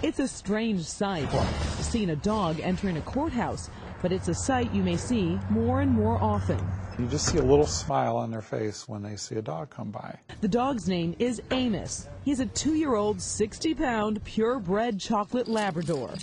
It's a strange sight, seeing a dog entering a courthouse, but it's a sight you may see more and more often. You just see a little smile on their face when they see a dog come by. The dog's name is Amos. He's a 2-year-old, 60-pound, purebred chocolate Labrador.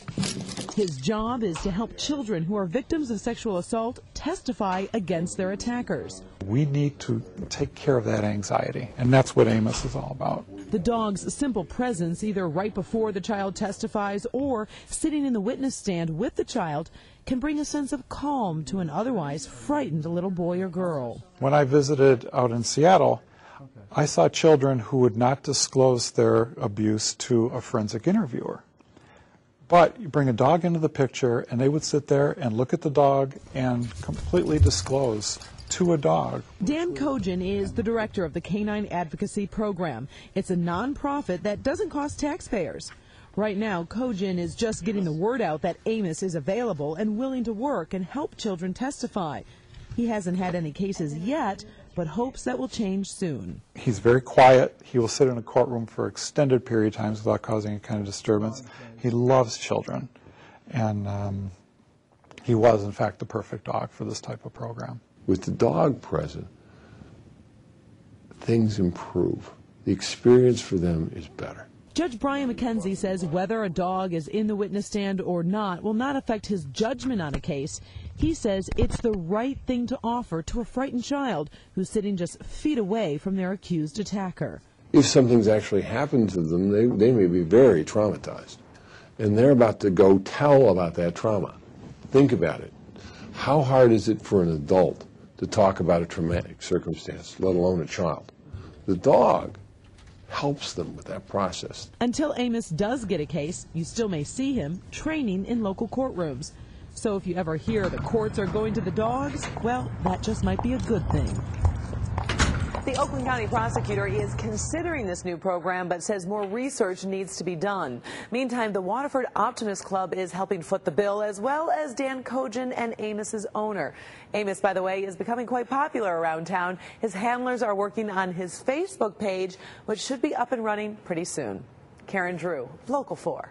His job is to help children who are victims of sexual assault testify against their attackers. We need to take care of that anxiety, and that's what Amos is all about. The dog's simple presence, either right before the child testifies or sitting in the witness stand with the child, can bring a sense of calm to an otherwise frightened little boy or girl. When I visited out in Seattle, I saw children who would not disclose their abuse to a forensic interviewer. But you bring a dog into the picture, and they would sit there and look at the dog and completely disclose to a dog. Dan Kojin is the director of the Canine Advocacy Program. It's a nonprofit that doesn't cost taxpayers. Right now, Kojin is just getting the word out that Amos is available and willing to work and help children testify. He hasn't had any cases yet, but hopes that will change soon. He's very quiet. He will sit in a courtroom for extended period of times without causing any kind of disturbance. He loves children, and he was, in fact, the perfect dog for this type of program. With the dog present, things improve. The experience for them is better. Judge Brian McKenzie says whether a dog is in the witness stand or not will not affect his judgment on a case. He says it's the right thing to offer to a frightened child who's sitting just feet away from their accused attacker. If something's actually happened to them, they may be very traumatized. And they're about to go tell about that trauma. Think about it. How hard is it for an adult to talk about a traumatic circumstance, let alone a child? The dog helps them with that process. Until Amos does get a case, you still may see him training in local courtrooms. So if you ever hear the courts are going to the dogs, well, that just might be a good thing. The Oakland County prosecutor is considering this new program, but says more research needs to be done. Meantime, the Waterford Optimist Club is helping foot the bill, as well as Dan Kojin and Amos's owner. Amos, by the way, is becoming quite popular around town. His handlers are working on his Facebook page, which should be up and running pretty soon. Karen Drew, Local 4.